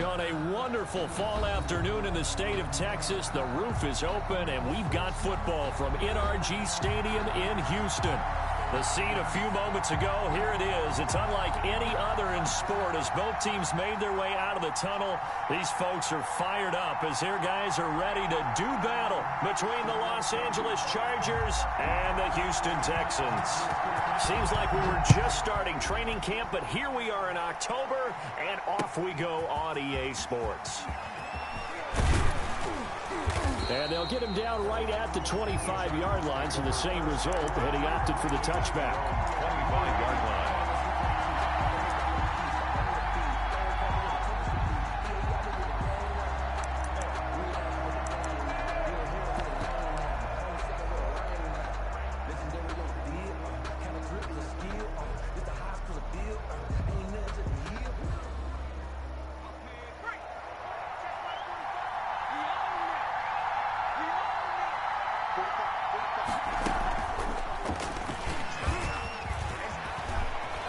On a wonderful fall afternoon in the state of Texas, the roof is open, and we've got football from NRG Stadium in Houston. The scene a few moments ago, here it is. It's unlike any other in sport as both teams made their way out of the tunnel. These folks are fired up as their guys are ready to do battle between the Los Angeles Chargers and the Houston Texans. Seems like we were just starting training camp, but here we are in October, and off we go on EA Sports. And they'll get him down right at the 25-yard line, so the same result, and he opted for the touchback. 25-yard line.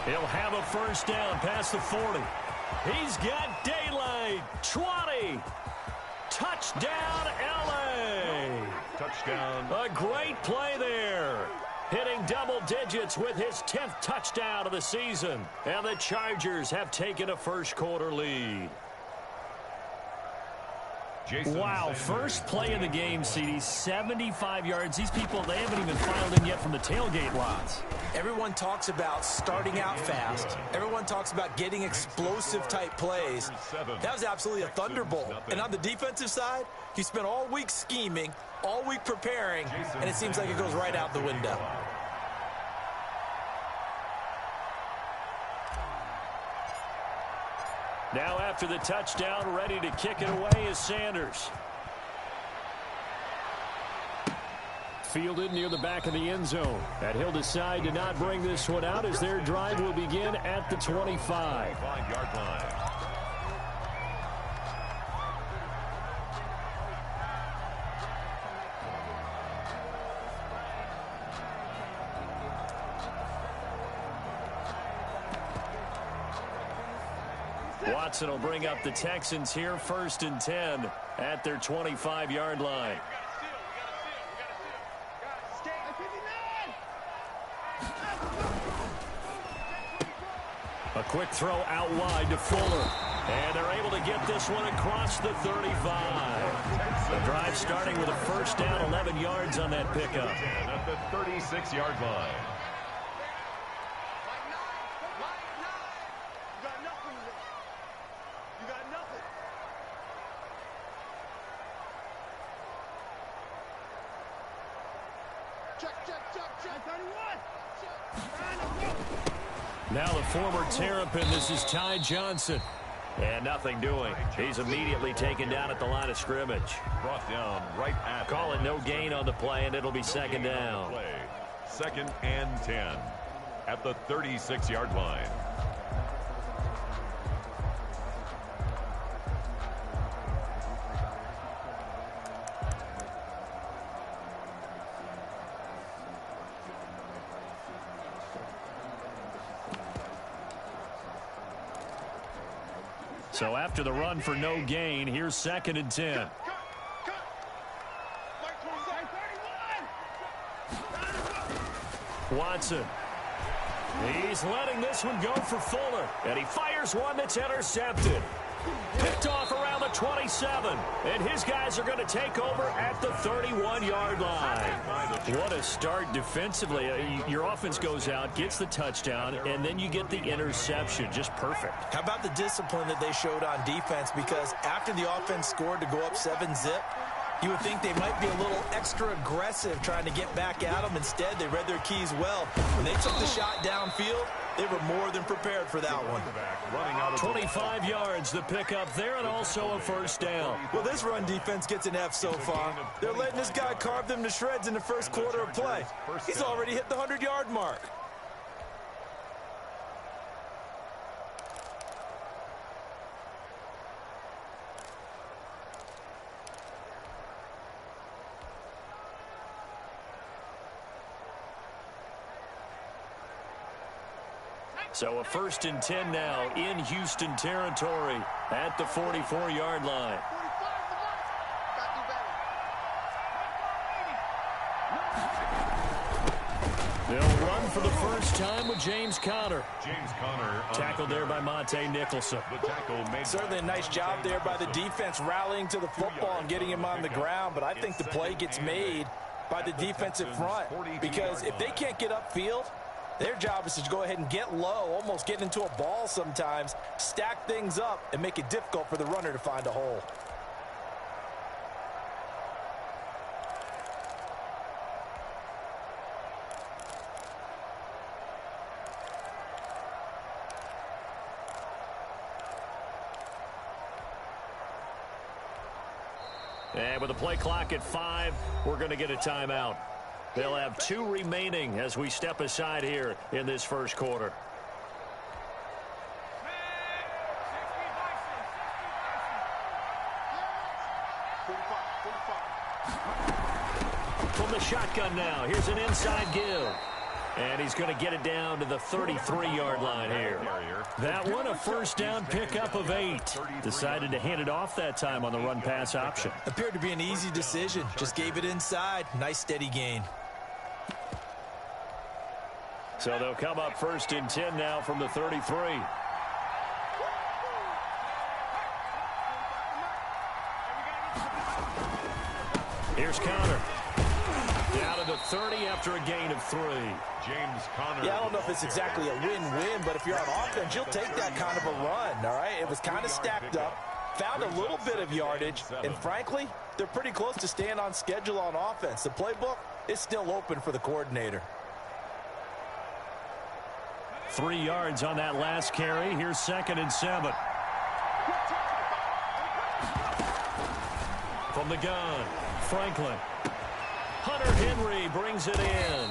He'll have a first down past the 40. He's got daylight. 20. Touchdown, L.A. Touchdown. A great play there. Hitting double digits with his 10th touchdown of the season. And the Chargers have taken a first-quarter lead. Wow, first play of the game, CD, 75 yards. These people, they haven't even filed in yet from the tailgate lots. Everyone talks about starting out fast. Everyone talks about getting explosive-type plays. That was absolutely a thunderbolt. And on the defensive side, you spent all week scheming, all week preparing, and it seems like it goes right out the window. Now after the touchdown, ready to kick it away is Sanders. Fielded near the back of the end zone. And he'll decide to not bring this one out as their drive will begin at the 25. 5-yard line. Watson will bring up the Texans here, 1st and 10 at their 25-yard line. A quick throw out wide to Fuller. And they're able to get this one across the 35. The drive starting with a first down, 11 yards on that pickup. At the 36-yard line. Now the former Terrapin, this is Ty Johnson. And nothing doing. He's immediately taken down at the line of scrimmage. Brought down right at. Call it no gain on the play, and it'll be second down. 2nd and 10 at the 36-yard line. So after the run for no gain, here's 2nd and 10. Watson. He's letting this one go for Fuller. And he fires one that's intercepted. Picked off around the 27. And his guys are going to take over at the 31-yard line. What a start defensively. Your offense goes out, gets the touchdown, and then you get the interception. Just perfect. How about the discipline that they showed on defense? Because after the offense scored to go up 7-zip, you would think they might be a little extra aggressive trying to get back at them. Instead, they read their keys well. When they took the shot downfield, they were more than prepared for that one. 25 yards, the pickup there, and also a first down. Well, this run defense gets an F so far. They're letting this guy carve them to shreds in the first quarter of play. He's already hit the 100-yard mark. So a 1st and 10 now in Houston territory at the 44-yard line. They'll run for the first time with James Conner. James Conner tackled there by Monte Nicholson. The tackle made certainly a nice job there by the defense rallying to the football and getting him on the ground, but I think the play gets made by the defensive front, because if they can't get upfield, their job is to go ahead and get low, almost get into a ball sometimes, stack things up, and make it difficult for the runner to find a hole. And with the play clock at 5, we're going to get a timeout. They'll have 2 remaining as we step aside here in this first quarter. From the shotgun now, here's an inside give. And he's going to get it down to the 33-yard line here. That one, a first down pickup of 8. Decided to hand it off that time on the run-pass option. Appeared to be an easy decision. Just gave it inside. Nice steady gain. So they'll come up 1st and 10 now from the 33. Here's Conner. Down to the 30 after a gain of 3. James Conner. Yeah, I don't know if it's exactly a win-win, but if you're on offense, you'll take that kind of a run, all right? It was kind of stacked up, found a little bit of yardage, and frankly, they're pretty close to staying on schedule on offense. The playbook is still open for the coordinator. 3 yards on that last carry. Here's 2nd and 7. From the gun, Franklin. Hunter Henry brings it in.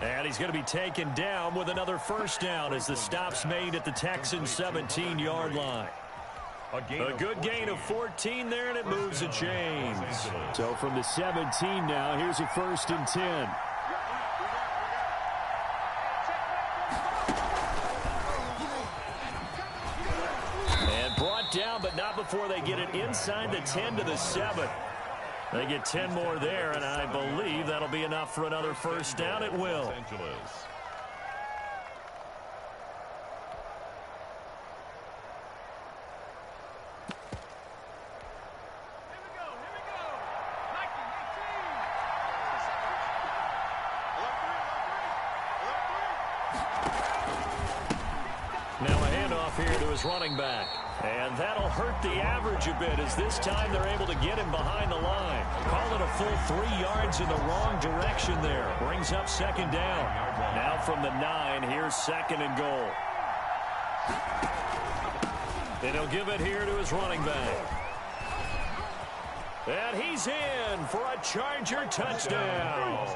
And he's going to be taken down with another first down as the stop's made at the Texans' 17-yard line. A good gain of 14 there, and it moves the chains. So from the 17 now, here's a 1st and 10. And brought down, but not before they get it inside the 10 to the 7. They get 10 more there, and I believe that'll be enough for another first down. It will. Now a handoff here to his running back. And that'll hurt the average a bit as this time they're able to get him behind the line. Call it a full 3 yards in the wrong direction there. Brings up 2nd down. Now from the 9, here's 2nd and goal. And he'll give it here to his running back. And he's in for a Charger touchdown.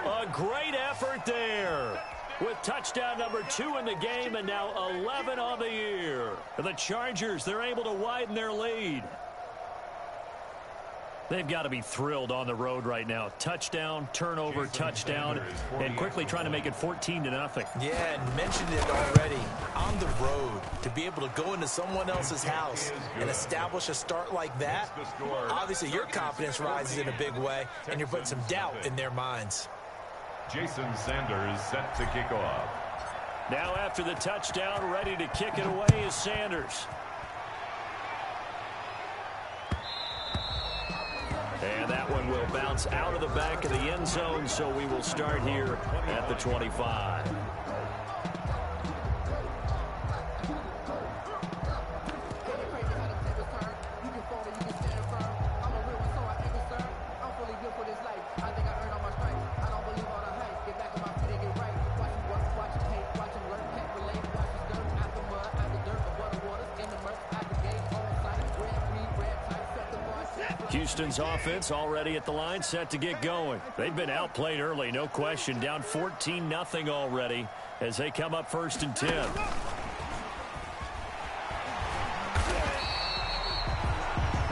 A great effort there. With touchdown number 2 in the game and now 11 on the year. The Chargers, they're able to widen their lead. They've got to be thrilled on the road right now. Touchdown, turnover, touchdown, and quickly trying to make it 14-0. Yeah, and mentioned it already. On the road, to be able to go into someone else's house and establish a start like that, obviously your confidence rises in a big way, and you're putting some doubt in their minds. Jason Sanders set to kick off. Now after the touchdown, ready to kick it away is Sanders. And that one will bounce out of the back of the end zone, so we will start here at the 25. Houston's offense already at the line, set to get going. They've been outplayed early, no question. Down 14-0 already as they come up 1st and 10.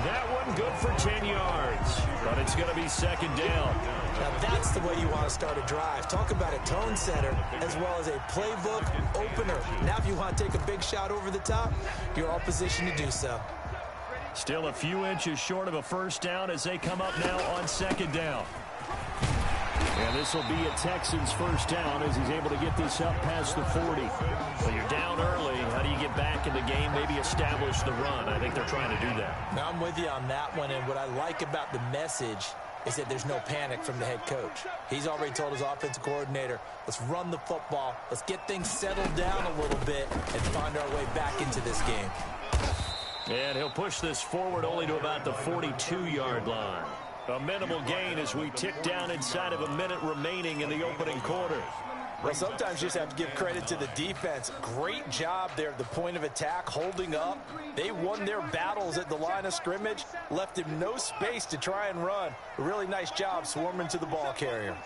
That one good for 10 yards. But it's going to be second down. Now that's the way you want to start a drive. Talk about a tone setter as well as a playbook opener. Now if you want to take a big shot over the top, you're all positioned to do so. Still a few inches short of a first down as they come up now on second down. And this will be a Texans first down as he's able to get this up past the 40. Well, you're down early. How do you get back in the game, maybe establish the run? I think they're trying to do that. Now I'm with you on that one, and what I like about the message is that there's no panic from the head coach. He's already told his offensive coordinator, let's run the football, let's get things settled down a little bit and find our way back into this game. And he'll push this forward only to about the 42-yard line. A minimal gain as we tick down inside of a minute remaining in the opening quarter. Well, sometimes you just have to give credit to the defense. Great job there at the point of attack, holding up. They won their battles at the line of scrimmage, left him no space to try and run. A really nice job swarming to the ball carrier.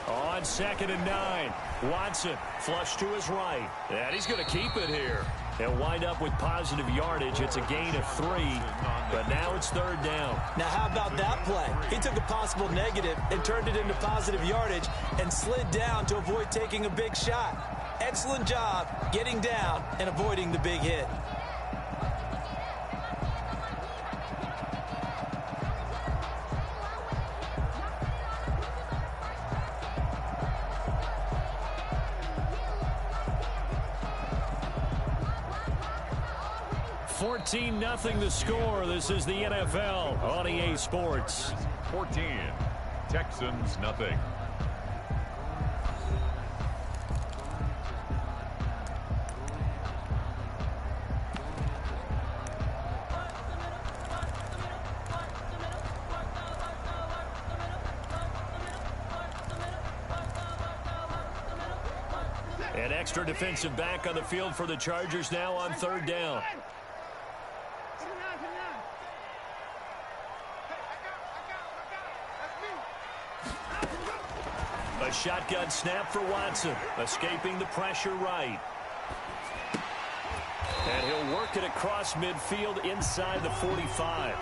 On 2nd and 9, Watson flush to his right. And he's going to keep it here. They'll wind up with positive yardage. It's a gain of 3, but now it's third down. Now how about that play? He took a possible negative and turned it into positive yardage and slid down to avoid taking a big shot. Excellent job getting down and avoiding the big hit. Nothing the score. This is the NFL on EA Sports. 14, Texans nothing. An extra defensive back on the field for the Chargers now on third down. A shotgun snap for Watson, escaping the pressure right. And he'll work it across midfield inside the 45.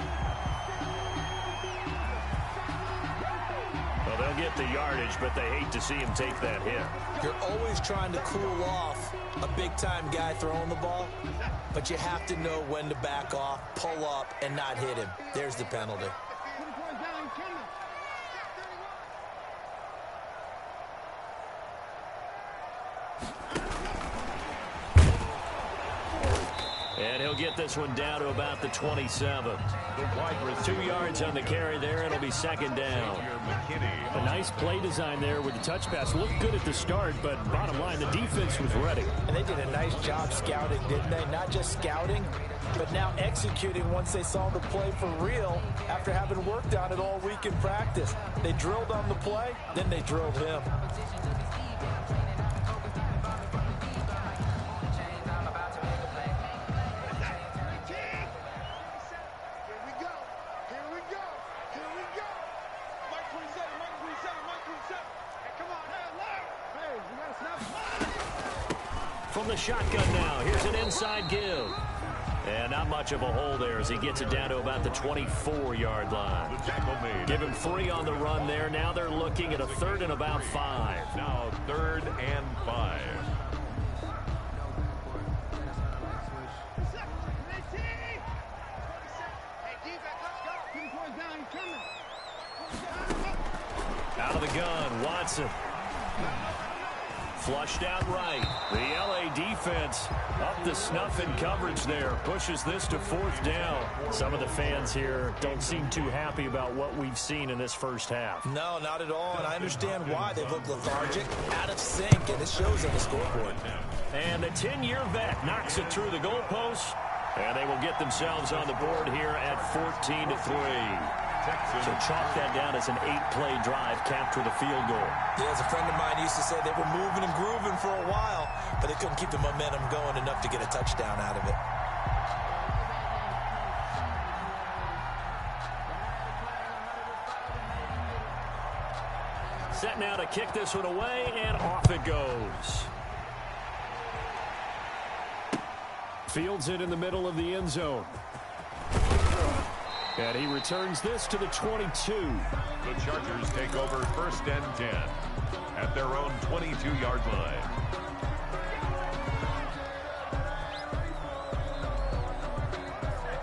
Well, they'll get the yardage, but they hate to see him take that hit. You're always trying to cool off a big-time guy throwing the ball, but you have to know when to back off, pull up, and not hit him. There's the penalty. And he'll get this one down to about the 27. 2 yards on the carry there. It'll be second down. A nice play design there with the touch pass. Looked good at the start, but bottom line, the defense was ready. And they did a nice job scouting, didn't they? Not just scouting, but now executing once they saw the play for real after having worked on it all week in practice. They drilled on the play, then they drilled him. From the shotgun now, here's an inside give. And not much of a hole there as he gets it down to about the 24-yard line. Give him 3 on the run there. Now they're looking at a 3rd and about 5. Now 3rd and 5. Out of the gun, Watson. Flushed out right. The LA defense up the snuff in coverage there. Pushes this to 4th down. Some of the fans here don't seem too happy about what we've seen in this first half. No, not at all, and I understand why. They look lethargic, out of sync, and it shows on the scoreboard. And the 10-year vet knocks it through the goalpost, and they will get themselves on the board here at 14-3. So chalk that down as an 8-play drive, capture the field goal. Yeah, as a friend of mine used to say, they were moving and grooving for a while, but they couldn't keep the momentum going enough to get a touchdown out of it. Set now to kick this one away, and off it goes. Fields it in the middle of the end zone. And he returns this to the 22. The Chargers take over 1st and 10 at their own 22-yard line.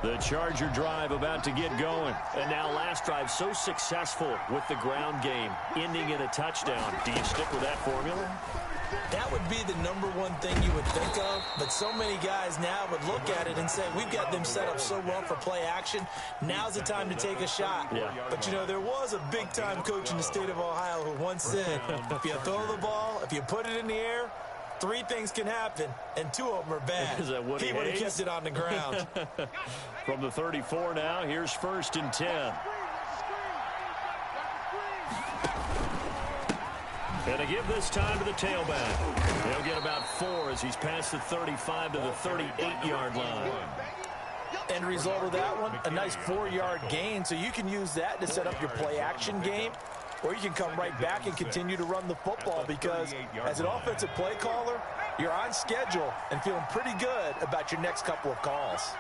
The Charger drive about to get going. And now last drive so successful with the ground game, ending in a touchdown. Do you stick with that formula? That would be the #1 thing you would think of, but so many guys now would look at it and say, we've got them set up so well for play action. Now's the time to take a shot. Yeah. But, you know, there was a big-time coach in the state of Ohio who once said, if you throw the ball, if you put it in the air, 3 things can happen, and 2 of them are bad. Is that Woody He would have Hayes? kept it on the ground. From the 34 now, here's 1st and 10. And to give this time to the tailback. He'll get about 4 as he's past the 35 to the 38-yard line. End result of that one, a nice 4-yard gain, so you can use that to set up your play-action game, or you can come right back and continue to run the football because as an offensive play caller, you're on schedule and feeling pretty good about your next couple of calls.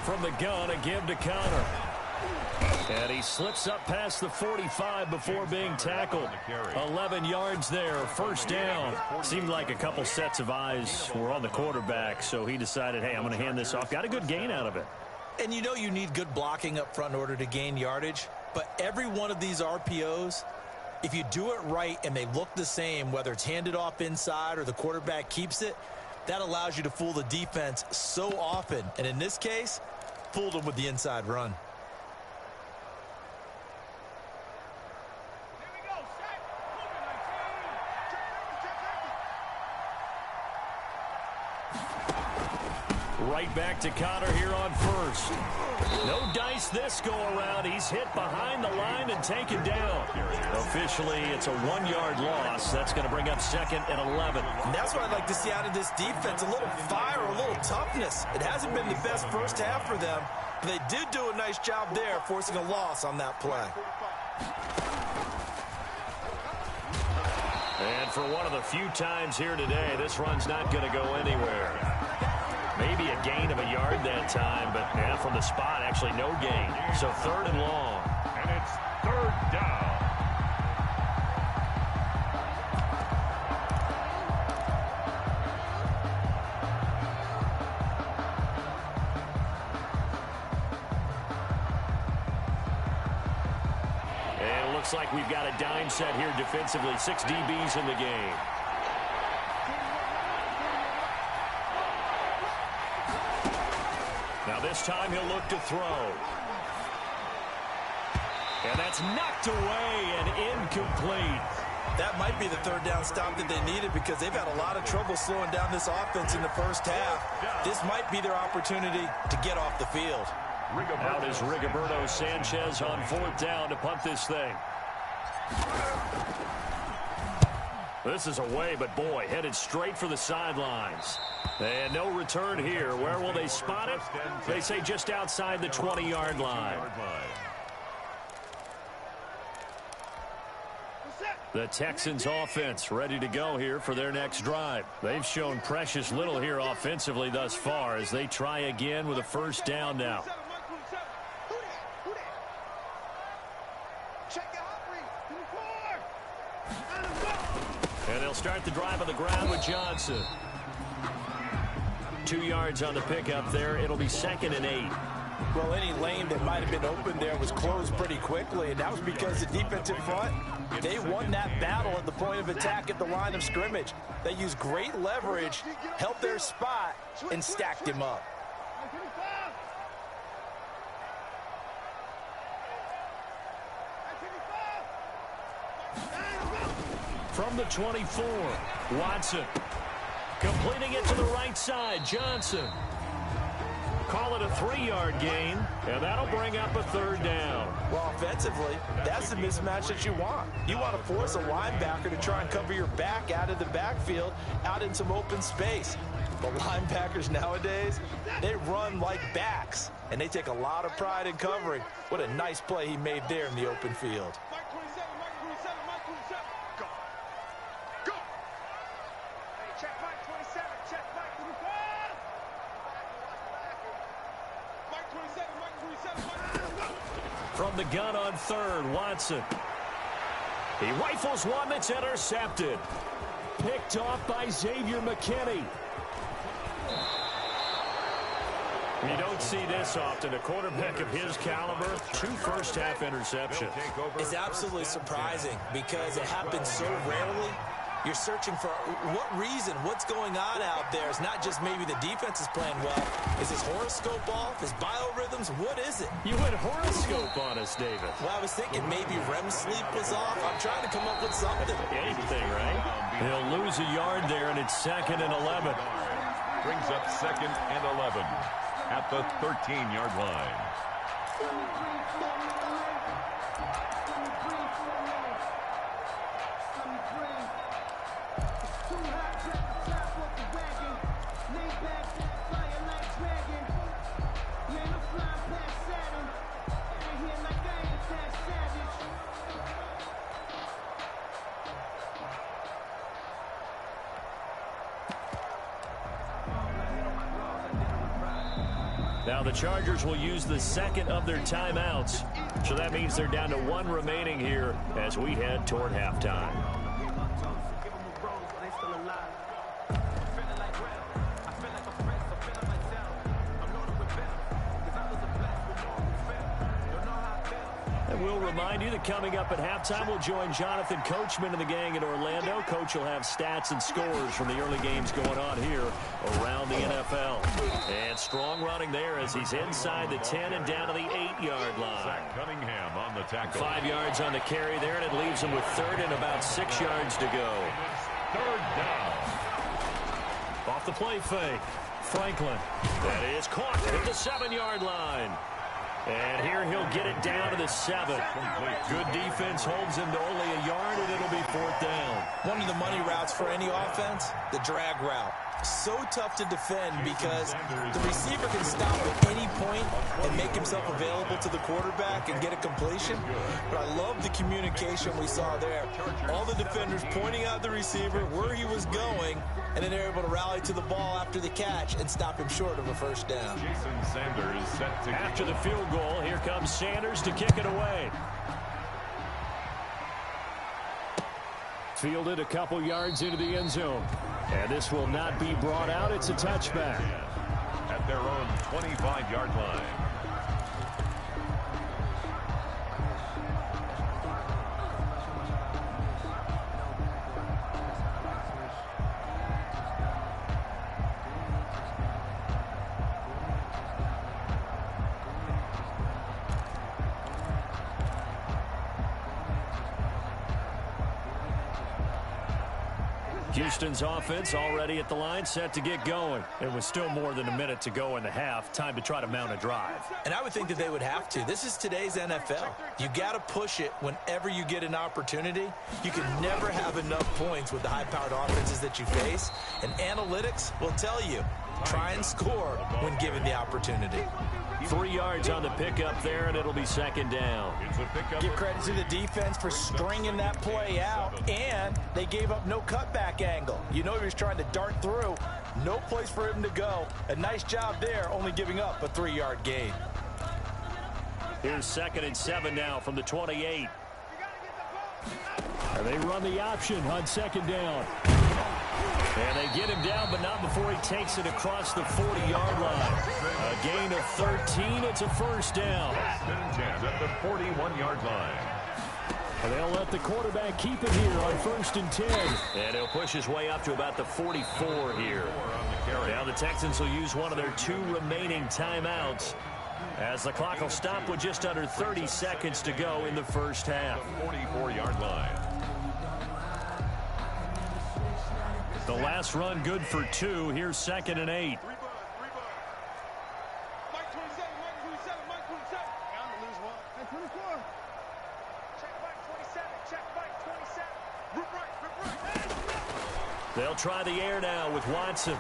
From the gun, a give to Conner. And he slips up past the 45 before being tackled. 11 yards there, 1st down. Seemed like a couple sets of eyes were on the quarterback, so he decided, hey, I'm going to hand this off. Got a good gain out of it. And you know you need good blocking up front in order to gain yardage, but every one of these RPOs, if you do it right and they look the same, whether it's handed off inside or the quarterback keeps it, that allows you to fool the defense so often. And in this case, fooled them with the inside run. Right back to Conner here on 1st. No dice this go-around. He's hit behind the line and taken down. Officially, it's a 1-yard loss. That's going to bring up 2nd and 11. And that's what I'd like to see out of this defense, a little fire, a little toughness. It hasn't been the best first half for them, but they did do a nice job there, forcing a loss on that play. And for one of the few times here today, this run's not going to go anywhere. Maybe a gain of a yard that time, but yeah, from the spot, actually no gain. So 3rd and long. And it's 3rd down. And it looks like we've got a dime set here defensively. 6 DBs in the game. Now this time he'll look to throw. And that's knocked away and incomplete. That might be the 3rd down stop that they needed because they've had a lot of trouble slowing down this offense in the first half. This might be their opportunity to get off the field. Out is Rigoberto Sanchez on 4th down to punt this thing. This is away, but boy, headed straight for the sidelines. And no return here. Where will they spot it? They say just outside the 20-yard line. The Texans offense ready to go here for their next drive. They've shown precious little here offensively thus far as they try again with a 1st down now. And they'll start the drive on the ground with Johnson. 2 yards on the pickup there. It'll be 2nd and 8. Well, any lane that might have been open there was closed pretty quickly, and that was because the defensive front, they won that battle at the point of attack at the line of scrimmage. They used great leverage, helped their spot, and stacked him up. From the 24, Watson. Completing it to the right side, Johnson. Call it a 3-yard gain, and that'll bring up a 3rd down. Well, offensively, that's the mismatch that you want. You want to force a linebacker to try and cover your back out of the backfield, out in some open space. But linebackers nowadays, they run like backs, and they take a lot of pride in covering. What a nice play he made there in the open field. From the gun on third, Watson. He rifles one that's intercepted. Picked off by Xavier McKinney. You don't see this often. A quarterback of his caliber, 2 first-half interceptions. It's absolutely surprising because it happens so rarely. You're searching for what reason, what's going on out there. It's not just maybe the defense is playing well. Is his horoscope off? His biorhythms? What is it? You went horoscope on us, David. Well, I was thinking maybe REM sleep was off. I'm trying to come up with something. Anything, right? He'll lose a yard there, and it's 2nd and 11. Brings up 2nd and 11 at the 13-yard line. Now the Chargers will use the 2nd of their timeouts. So that means they're down to 1 remaining here as we head toward halftime. And we'll remind you that coming up at halftime, we'll join Jonathan Coachman and the gang in Orlando. Coach will have stats and scores from the early games going on here around the NFL. And strong running there as he's inside the 10 and down to the 8-yard line. Zach Cunningham on the tackle. 5 yards on the carry there, and it leaves him with 3rd and about 6 yards to go. 3rd down. Off the play fake. Franklin. That is caught at the 7-yard line. And here he'll get it down to the 7. Good defense holds him to only a yard, and it'll be 4th down. One of the money routes for any offense, the drag route. So tough to defend because the receiver can stop at any point and make himself available to the quarterback and get a completion. But I love the communication we saw there. All the defenders pointing out the receiver, where he was going, and then they're able to rally to the ball after the catch and stop him short of a 1st down. Jason Sanders set to after the field goal. Here comes Sanders to kick it away. Fielded a couple yards into the end zone. And this will not be brought out. It's a touchback. At their own 25-yard line. Houston's offense already at the line, set to get going. It was still more than a minute to go in the half. Time to try to mount a drive. And I would think that they would have to. This is today's NFL. You got to push it whenever you get an opportunity. You can never have enough points with the high-powered offenses that you face. And analytics will tell you, try and score when given the opportunity. 3 yards on the pickup there, and it'll be 2nd down. Give credit to the defense for stringing that play out, and they gave up no cutback angle. You know he was trying to dart through. No place for him to go. A nice job there, only giving up a 3-yard gain. Here's 2nd and 7 now from the 28. And they run the option on 2nd down. And they get him down, but not before he takes it across the 40-yard line. A gain of 13. It's a 1st down. 10 at the 41-yard line. And they'll let the quarterback keep it here on 1st and 10. And he'll push his way up to about the 44 here. Now the Texans will use one of their 2 remaining timeouts as the clock will stop with just under 30 seconds to go in the 1st half. The 44-yard line. The last run good for 2. Here's 2nd and 8. They'll try the air now with Watson.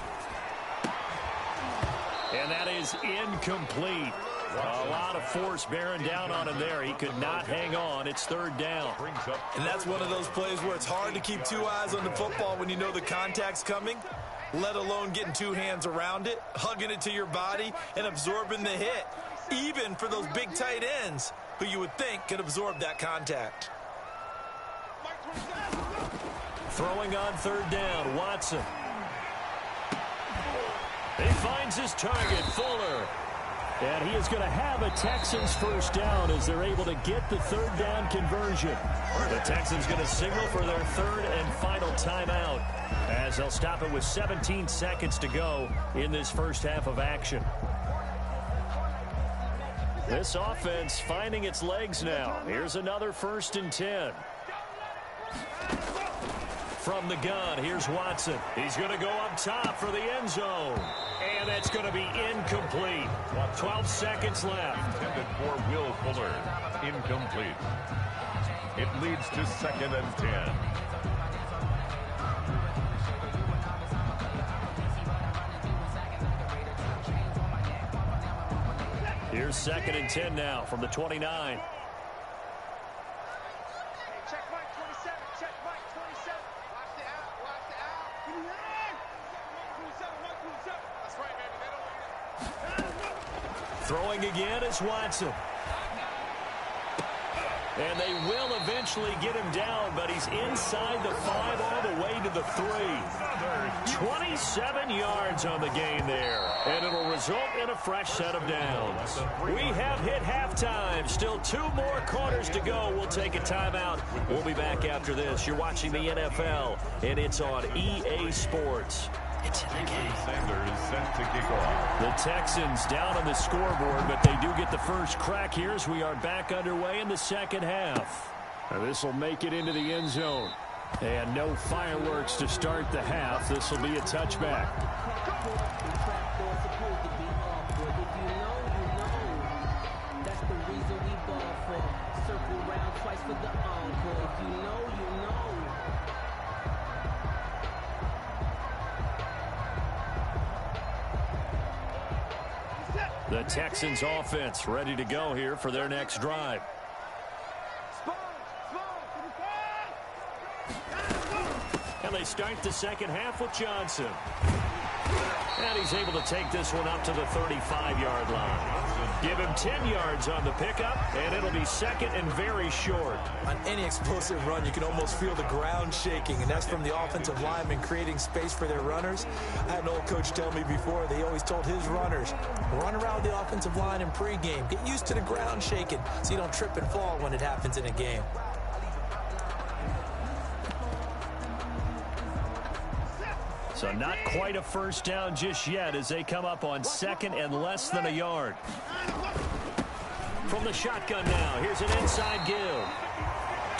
And that is incomplete. A lot of force bearing down on him there. He could not hang on. It's 3rd down. And that's one of those plays where it's hard to keep 2 eyes on the football when you know the contact's coming, let alone getting 2 hands around it, hugging it to your body, and absorbing the hit. Even for those big tight ends, who you would think could absorb that contact. Throwing on third down, Watson. He finds his target, Fuller. And he is going to have a Texans first down as they're able to get the third down conversion. The Texans going to signal for their third and final timeout as they'll stop it with 17 seconds to go in this first half of action. This offense finding its legs now. Here's another 1st and 10. From the gun, here's Watson. He's going to go up top for the end zone. And that's going to be incomplete. 12 seconds left. Intended for Will Fuller. Incomplete. It leads to 2nd and 10. Here's 2nd and 10 now from the 29. Throwing again is Watson. And they will eventually get him down, but he's inside the 5 all the way to the 3. 27 yards on the game there. And it'll result in a fresh set of downs. We have hit halftime. Still 2 more quarters to go. We'll take a timeout. We'll be back after this. You're watching the NFL, and it's on EA Sports. It's in the game. Sanders set to kick off. The Texans down on the scoreboard, but they do get the first crack here as we are back underway in the second half. This will make it into the end zone. And no fireworks to start the half. This will be a touchback. The Texans offense ready to go here for their next drive. And they start the second half with Johnson. And he's able to take this one up to the 35-yard line. Give him 10 yards on the pickup, and it'll be 2nd and very short. On any explosive run, you can almost feel the ground shaking, and that's from the offensive linemen creating space for their runners. I had an old coach tell me before, they always told his runners, run around the offensive line in pregame. Get used to the ground shaking so you don't trip and fall when it happens in a game. So not quite a first down just yet as they come up on 2nd and less than a yard. From the shotgun now, here's an inside give.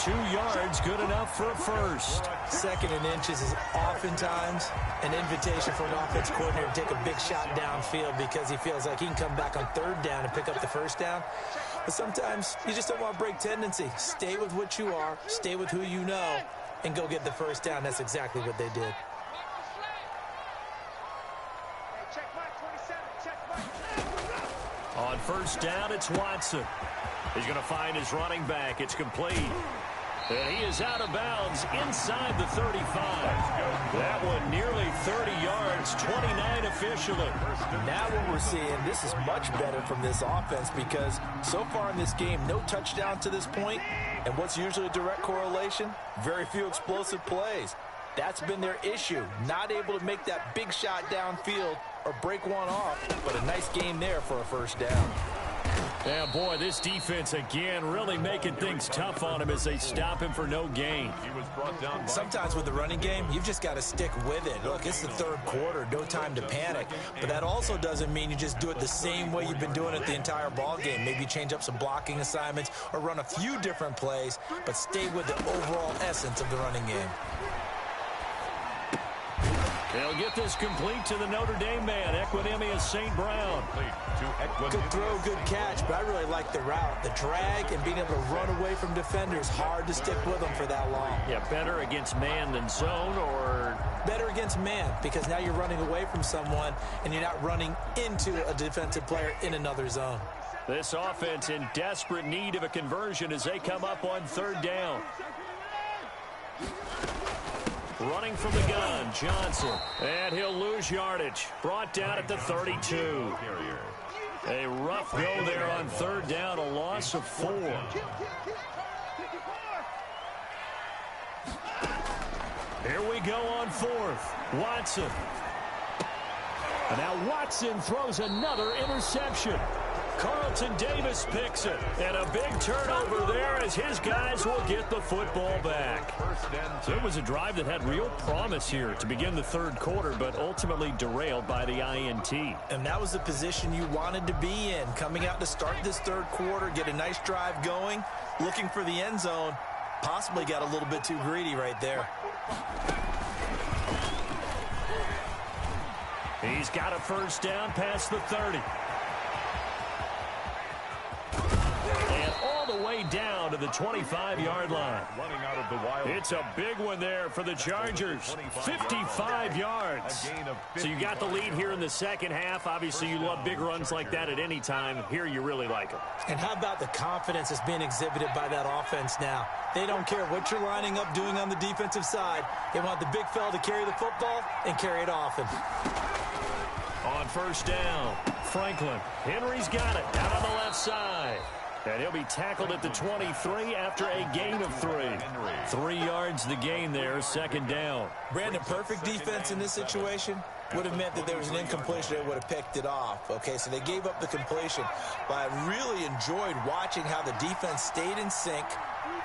2 yards, good enough for a first. 2nd and inches is oftentimes an invitation for an offense coordinator to take a big shot downfield because he feels like he can come back on 3rd down and pick up the first down. But sometimes you just don't want to break tendency. Stay with what you are, stay with who you know, and go get the first down. That's exactly what they did. On first down, it's Watson. He's going to find his running back. It's complete. And he is out of bounds inside the 35. That one nearly 30 yards, 29 officially. Now what we're seeing, this is much better from this offense because so far in this game, no touchdown to this point. And what's usually a direct correlation? Very few explosive plays. That's been their issue. Not able to make that big shot downfield or break one off, but a nice game there for a first down. Yeah, boy, this defense again really making things tough on him as they stop him for no gain. He was brought down. Sometimes with the running game, you've just got to stick with it. Look, it's the 3rd quarter, no time to panic. But that also doesn't mean you just do it the same way you've been doing it the entire ball game. Maybe change up some blocking assignments or run a few different plays, but stay with the overall essence of the running game. They'll get this complete to the Notre Dame man, Equanimeous St. Brown. Good throw, good catch, but I really like the route. The drag and being able to run away from defenders, hard to stick with them for that long. Yeah, better against man than zone, or better against man because now you're running away from someone and you're not running into a defensive player in another zone. This offense in desperate need of a conversion as they come up on 3rd down. Running from the gun, Johnson. And he'll lose yardage. Brought down at the 32. A rough go there on third down, a loss of 4. Here we go on fourth. Watson. And now Watson throws another interception. Carlton Davis picks it. And a big turnover there as his guys will get the football back. So it was a drive that had real promise here to begin the third quarter, but ultimately derailed by the INT. And that was the position you wanted to be in. Coming out to start this third quarter, get a nice drive going, looking for the end zone. Possibly got a little bit too greedy right there. He's got a first down past the 30. And all the way down to the 25-yard line. Running out of the wild. It's a big one there for the Chargers. 55 yards. So you got the lead here in the second half. Obviously, you love big runs like that at any time. Here you really like them. And how about the confidence that's being exhibited by that offense now? They don't care what you're lining up doing on the defensive side. They want the big fella to carry the football and carry it often. On first down, Franklin. Henry's got it out on the left side. And he'll be tackled at the 23 after a gain of 3. 3 yards the gain there, second down. Brandon, perfect defense in this situation would have meant that there was an incompletion. They would have picked it off. Okay, so they gave up the completion. But I really enjoyed watching how the defense stayed in sync,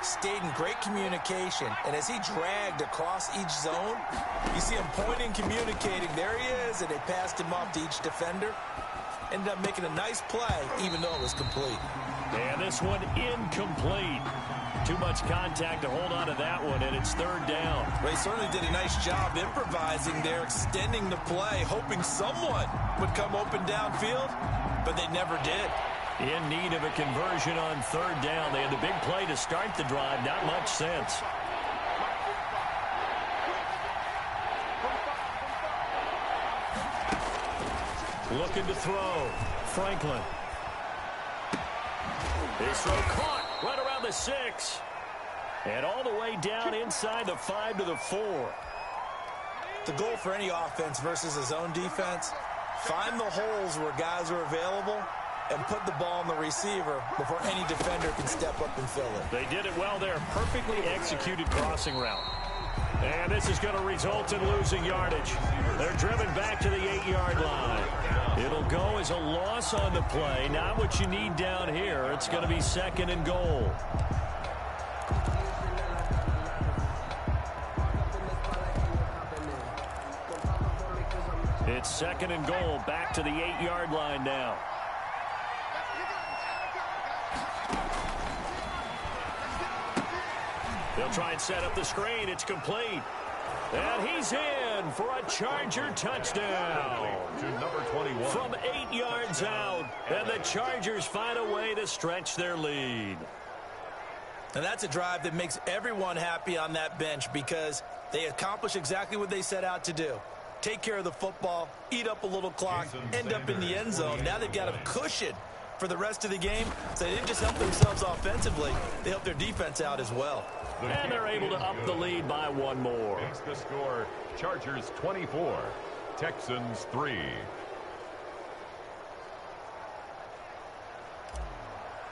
stayed in great communication, and as he dragged across each zone, you see him pointing, communicating. There he is, and they passed him off to each defender. Ended up making a nice play, even though it was complete. And this one incomplete. Too much contact to hold on to that one, and it's third down. Well, he certainly did a nice job improvising there, extending the play, hoping someone would come open downfield, but they never did. In need of a conversion on third down. They had the big play to start the drive. Not much sense. Looking to throw. Franklin. His throw caught right around the 6. And all the way down inside the 5 to the 4. The goal for any offense versus a zone defense, find the holes where guys are available and put the ball on the receiver before any defender can step up and fill it. They did it well there. Perfectly executed crossing route. And this is going to result in losing yardage. They're driven back to the 8-yard line. It'll go as a loss on the play. Not what you need down here. It's going to be second and goal. It's second and goal. Back to the 8-yard line now. They'll try and set up the screen. It's complete. And he's in for a Charger touchdown. To number 21. From 8 yards out. And the Chargers find a way to stretch their lead. And that's a drive that makes everyone happy on that bench because they accomplish exactly what they set out to do. Take care of the football, eat up a little clock, end up in the end zone. Now they've got a cushion for the rest of the game. So they didn't just help themselves offensively, they helped their defense out as well. And they're able to up the lead by one more. Makes the score Chargers 24, Texans 3.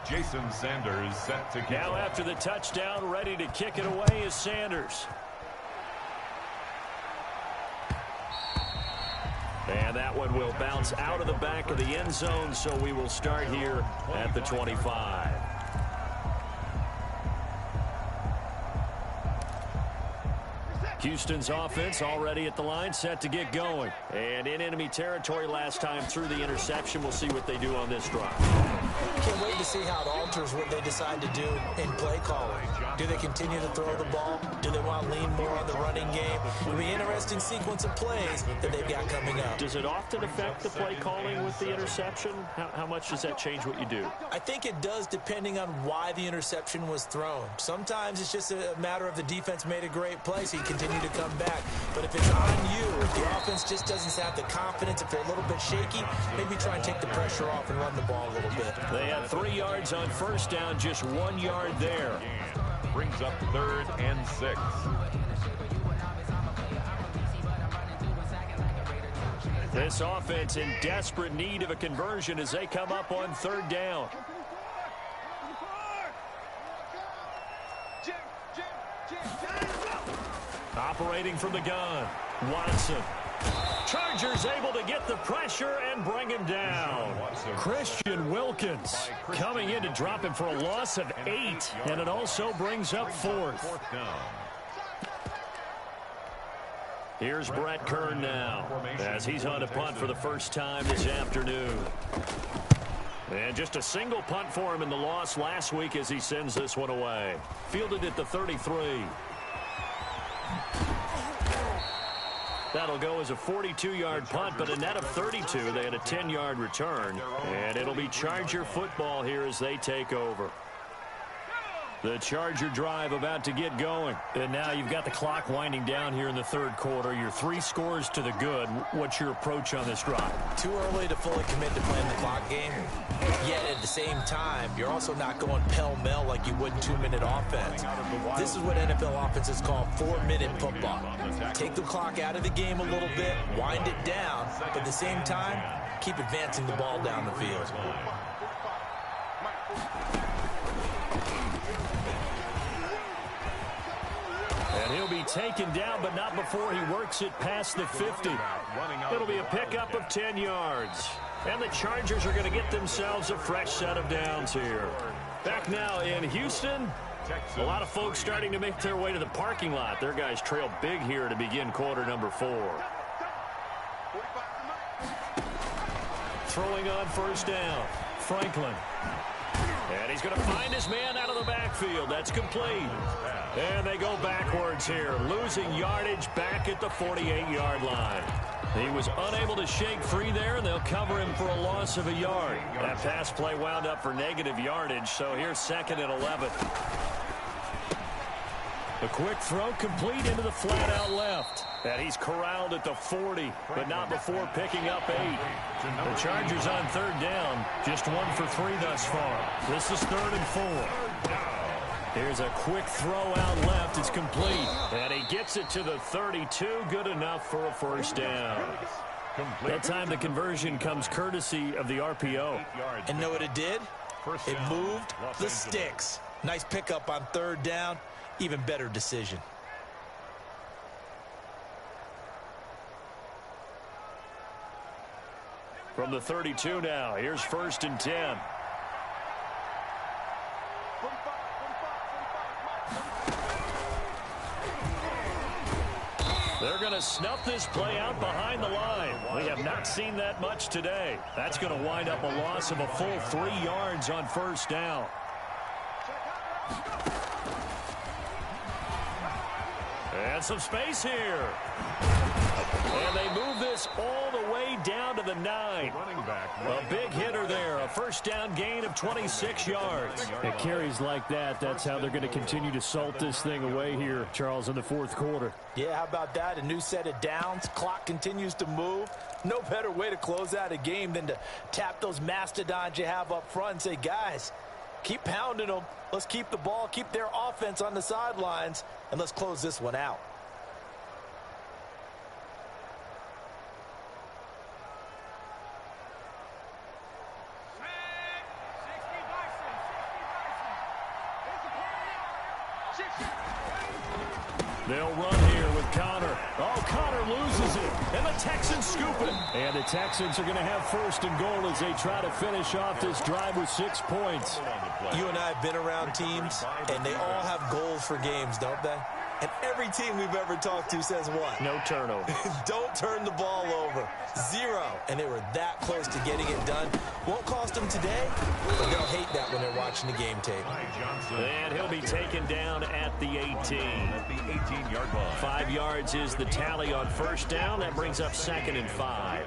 Jason Sanders set to kick. Now after the touchdown, ready to kick it away is Sanders. And that one will bounce out of the back of the end zone, so we will start here at the 25. Houston's offense already at the line, set to get going. And in enemy territory last time through the interception. We'll see what they do on this drive. Can't wait to see how it alters what they decide to do in play calling. Do they continue to throw the ball? Do they want to lean more on the running game? It'll be an interesting sequence of plays that they've got coming up. Does it often affect the play calling with the interception? How much does that change what you do? I think it does depending on why the interception was thrown. Sometimes it's just a matter of the defense made a great play, so you continue to come back. But if it's on you, if the offense just doesn't have the confidence, if they're a little bit shaky, maybe try and take the pressure off and run the ball a little bit. They had 3 yards on first down, just 1 yard there. Brings up 3rd and 6. This offense in desperate need of a conversion as they come up on third down. Operating from the gun, Watson. Chargers able to get the pressure and bring him down. Christian Wilkins coming in to drop him for a loss of 8, and it also brings up fourth. Here's Brett Kern now as he's on a punt for the first time this afternoon. And just a single punt for him in the loss last week as he sends this one away. Fielded at the 33. That'll go as a 42-yard punt, but a net of 32. They had a 10-yard return. And it'll be Charger football here as they take over. The Charger drive about to get going. And now you've got the clock winding down here in the third quarter. You're 3 scores to the good. What's your approach on this drive? Too early to fully commit to playing the clock game. Yet at the same time, you're also not going pell-mell like you would in 2-minute offense. This is what NFL offenses call 4-minute football. Take the clock out of the game a little bit, wind it down, but at the same time, keep advancing the ball down the field. And he'll be taken down, but not before he works it past the 50. It'll be a pickup of 10 yards. And the Chargers are going to get themselves a fresh set of downs here. Back now in Houston. A lot of folks starting to make their way to the parking lot. Their guys trail big here to begin quarter number 4. Throwing on first down. Franklin. And he's going to find his man out of the backfield. That's complete. And they go backwards here, losing yardage back at the 48-yard line. He was unable to shake free there, and they'll cover him for a loss of a yard. That pass play wound up for negative yardage, so here's 2nd and 11. A quick throw complete into the flat-out left. And he's corralled at the 40, but not before picking up 8. The Chargers on third down, just 1 for 3 thus far. This is 3rd and 4. Here's a quick throw out left. It's complete. And he gets it to the 32. Good enough for a first down. That time the conversion comes courtesy of the RPO. And know what it did? It moved the sticks. Nice pickup on third down. Even better decision. From the 32 now, here's 1st and 10. They're going to snuff this play out behind the line. We have not seen that much today. That's going to wind up a loss of a full 3 yards on first down. And some space here. And they move this all the way down to the 9. A big hitter there. A first down gain of 26 yards. It carries like that. That's how they're going to continue to salt this thing away here, Charles, in the 4th quarter. Yeah, how about that? A new set of downs. Clock continues to move. No better way to close out a game than to tap those mastodons you have up front and say, guys, keep pounding them. Let's keep the ball, keep their offense on the sidelines, and let's close this one out. They'll run here with Connor. Oh, Connor loses it. And the Texans scoop it. And the Texans are going to have 1st and goal as they try to finish off this drive with 6 points. You and I have been around teams, and they all have goals for games, don't they? And every team we've ever talked to says what? No turnover. Don't turn the ball over. 0. And they were that close to getting it done. Won't cost them today, but they'll hate that when they're watching the game tape. And he'll be taken down at the 18. At the 18-yard line. 5 yards is the tally on first down. That brings up 2nd and 5.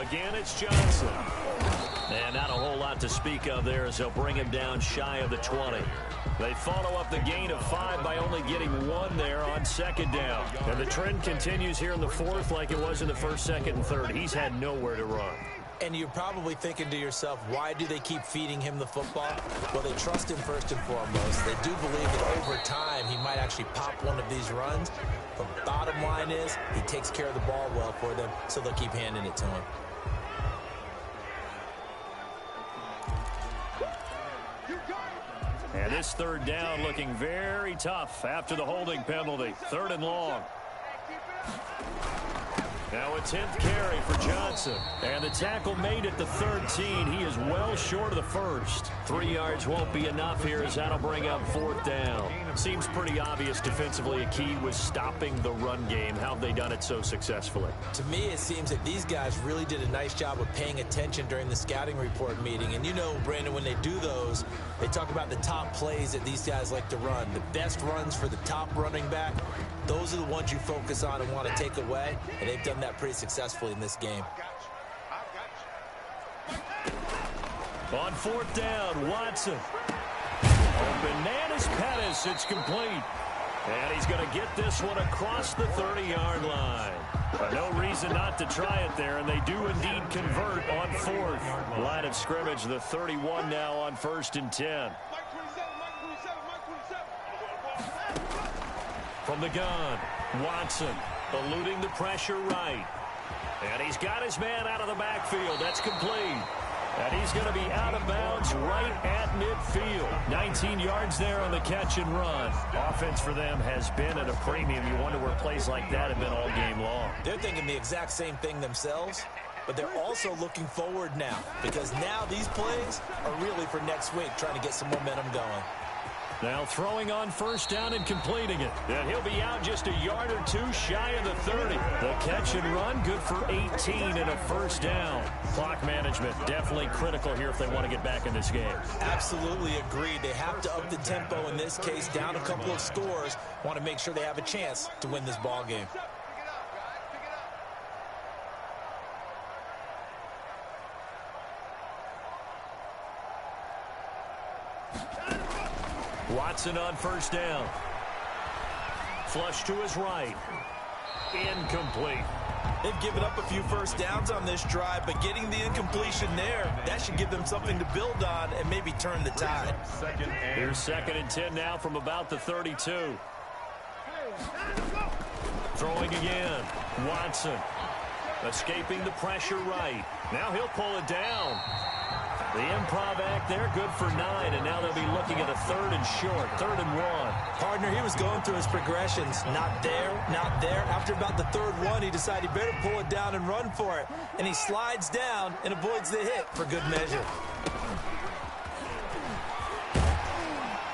Again, it's Johnson. And not a whole lot to speak of there as they'll bring him down shy of the 20. They follow up the gain of 5 by only getting 1 there on 2nd down. And the trend continues here in the 4th like it was in the 1st, 2nd, and 3rd. He's had nowhere to run. And you're probably thinking to yourself, why do they keep feeding him the football? Well, they trust him first and foremost. They do believe that over time he might actually pop one of these runs. But bottom line is he takes care of the ball well for them, so they'll keep handing it to him. And this third down looking very tough after the holding penalty. 3rd and long. Now a 10th carry for Johnson. And the tackle made at the 13. He is well short of the first. 3 yards won't be enough here as that'll bring up 4th down. Seems pretty obvious defensively a key was stopping the run game. How have they done it so successfully? To me, it seems that these guys really did a nice job of paying attention during the scouting report meeting. And you know, Brandon, when they do those, they talk about the top plays that these guys like to run. The best runs for the top running back. Those are the ones you focus on and want to take away, and they've done that pretty successfully in this game. On 4th down, Watson. Bananas Pettis, it's complete. And he's going to get this one across the 30-yard line. But no reason not to try it there, and they do indeed convert on 4th. Line of scrimmage, the 31 now on 1st and 10. From the gun, Watson eluding the pressure right. And he's got his man out of the backfield. That's complete. And he's going to be out of bounds right at midfield. 19 yards there on the catch and run. Offense for them has been at a premium. You wonder where plays like that have been all game long. They're thinking the exact same thing themselves, but they're also looking forward now because now these plays are really for next week, trying to get some momentum going. Now throwing on 1st down and completing it. And he'll be out just a yard or 2 shy of the 30. The catch and run, good for 18 and a 1st down. Clock management, definitely critical here if they want to get back in this game. Absolutely agreed. They have to up the tempo in this case, down a couple of scores. Want to make sure they have a chance to win this ball game. Watson on 1st down. Flush to his right. Incomplete. They've given up a few 1st downs on this drive, but getting the incompletion there, that should give them something to build on and maybe turn the tide. Here's 2nd and 10 now from about the 32. Throwing again. Watson. Escaping the pressure right. Now he'll pull it down. The improv act there, good for 9, and now they'll be looking at a 3rd and short, 3rd and 1. Partner, he was going through his progressions. Not there, not there. After about the 3rd one, he decided he better pull it down and run for it. And he slides down and avoids the hit for good measure.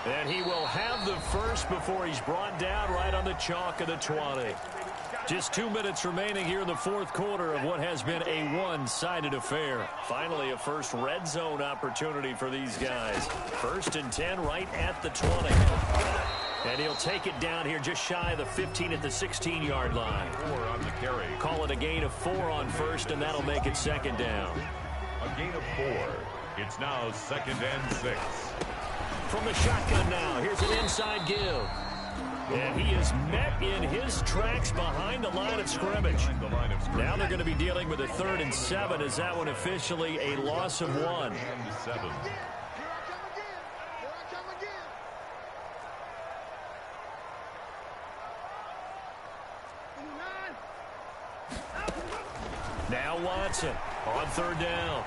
And he will have the first before he's brought down right on the chalk of the 20. Just 2 minutes remaining here in the 4th quarter of what has been a one-sided affair. Finally, a first red zone opportunity for these guys. 1st and 10 right at the 20. And he'll take it down here just shy of the 15 at the 16-yard line. 4 on the carry. Call it a gain of 4 on 1st, and that'll make it 2nd down. A gain of 4. It's now 2nd and 6. From the shotgun now, here's an inside give. And he is met in his tracks behind the line of scrimmage. Now they're going to be dealing with a 3rd and 7 as that one officially a loss of 1. Now Watson on 3rd down.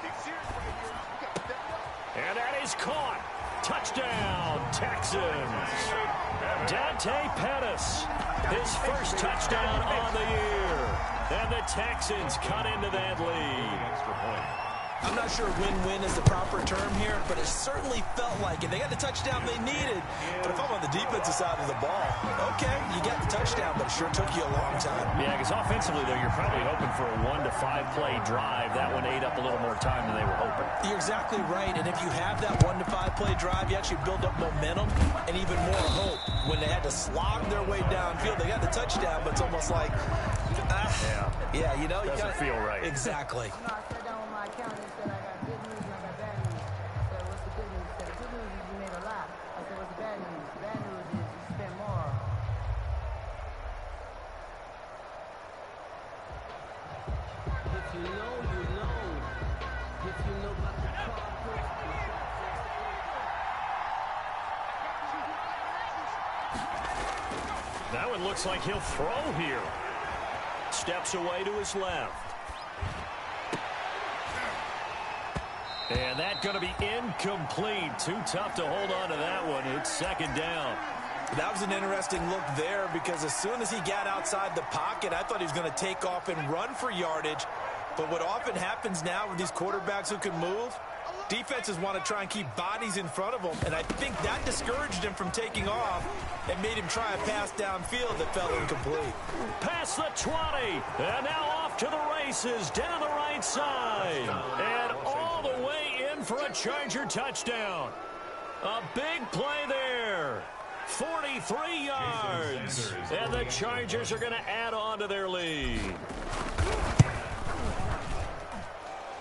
And that is caught. Touchdown, Texans. Dante Pettis, his first touchdown on the year. And the Texans cut into that lead. I'm not sure win-win is the proper term here, but it certainly felt like it. They got the touchdown they needed, but if I'm on the defensive side of the ball, okay, you got the touchdown, but it sure took you a long time. Yeah, because offensively, though, you're probably hoping for a 1 to 5 play drive. That one ate up a little more time than they were hoping. You're exactly right, and if you have that 1 to 5 play drive, you actually build up momentum and even more hope. When they had to slog their way downfield, they got the touchdown, but it's almost like, yeah, you know, doesn't feel right. Exactly. Now it looks like he'll throw here. Steps away to his left. And that's going to be incomplete. Too tough to hold on to that one. It's second down. That was an interesting look there because as soon as he got outside the pocket, I thought he was going to take off and run for yardage. But what often happens now with these quarterbacks who can move, defenses want to try and keep bodies in front of them. And I think that discouraged him from taking off and made him try a pass downfield that fell incomplete. Past the 20. And now off to the races down the right side. And all the way in for a Charger touchdown. A big play there. 43 yards. And the Chargers are going to add on to their lead.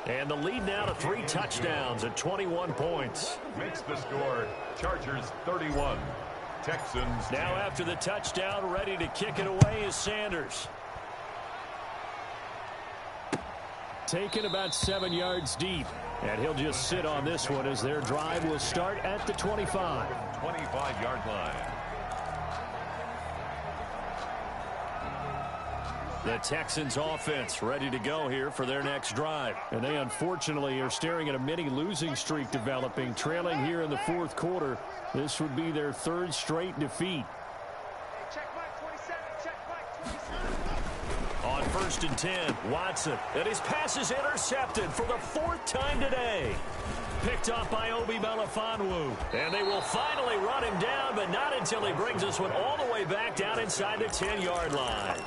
And the lead now to 3 touchdowns at 21 points. Makes the score Chargers 31. Texans 10. Now after the touchdown, ready to kick it away is Sanders. Taken about 7 yards deep. And he'll just sit on this one as their drive will start at the 25. 25-yard line. The Texans offense ready to go here for their next drive. And they unfortunately are staring at a mini losing streak developing, trailing here in the fourth quarter. This would be their 3rd straight defeat. On 1st and 10, Watson. And his pass is intercepted for the 4th time today. Picked off by Obi Melifonwu. And they will finally run him down, but not until he brings this one all the way back down inside the 10-yard line.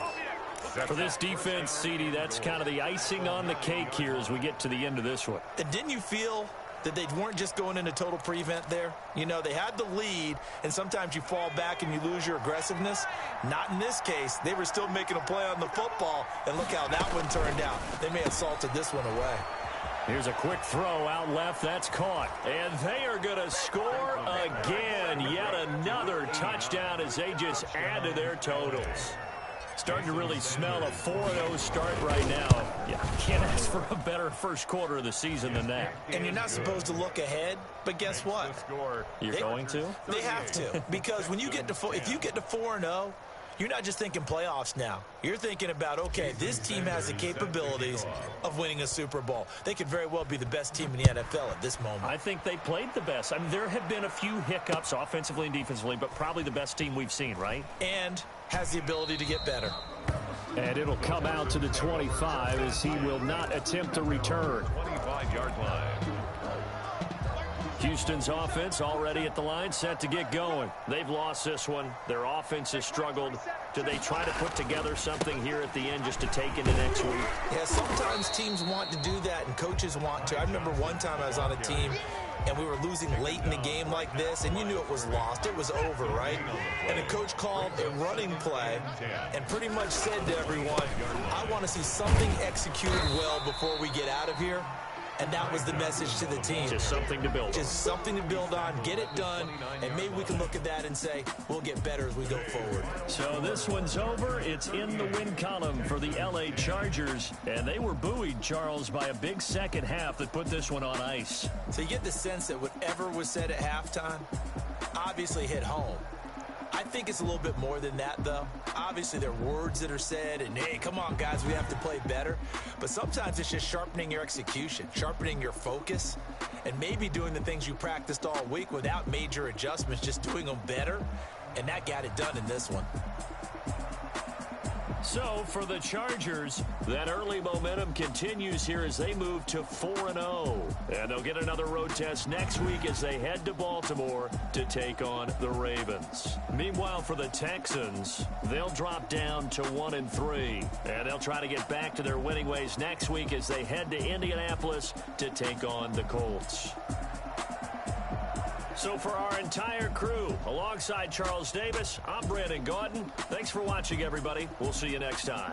For this defense, CD, that's kind of the icing on the cake here as we get to the end of this one. And didn't you feel that they weren't just going into total prevent there? You know, they had the lead, and sometimes you fall back and you lose your aggressiveness. Not in this case. They were still making a play on the football, and look how that one turned out. They may have salted this one away. Here's a quick throw out left. That's caught. And they are going to score again. Yet another touchdown as they just add to their totals. Starting to really smell a 4-0 start right now. Yeah, can't ask for a better first quarter of the season than that. And you're not supposed to look ahead, but guess what? You're going to? They have to, because when you get to if you get to 4-0, you're not just thinking playoffs now. You're thinking about, okay, this team has the capabilities of winning a Super Bowl. They could very well be the best team in the NFL at this moment. I think they played the best. I mean, there have been a few hiccups offensively and defensively, but probably the best team we've seen, right? And has the ability to get better. And it'll come out to the 25 as he will not attempt to return. 25-yard line. Houston's offense already at the line, set to get going. They've lost this one. Their offense has struggled. Do they try to put together something here at the end just to take into next week? Yeah, sometimes teams want to do that and coaches want to. I remember one time I was on a team and we were losing late in a game like this, and you knew it was lost. It was over, right? And the coach called a running play and pretty much said to everyone, I want to see something executed well before we get out of here. And that was the message to the team. Just something to build on. Just something to build on, get it done, and maybe we can look at that and say, we'll get better as we go forward. So this one's over. It's in the win column for the L.A. Chargers. And they were buoyed, Charles, by a big second half that put this one on ice. So you get the sense that whatever was said at halftime obviously hit home. I think it's a little bit more than that, though. Obviously, there are words that are said, and, hey, come on, guys, we have to play better. But sometimes it's just sharpening your execution, sharpening your focus, and maybe doing the things you practiced all week without major adjustments, just doing them better. And that got it done in this one. So for the Chargers, that early momentum continues here as they move to 4-0. And they'll get another road test next week as they head to Baltimore to take on the Ravens. Meanwhile, for the Texans, they'll drop down to 1-3. And they'll try to get back to their winning ways next week as they head to Indianapolis to take on the Colts. So for our entire crew, alongside Charles Davis, I'm Brandon Gaudin. Thanks for watching, everybody. We'll see you next time.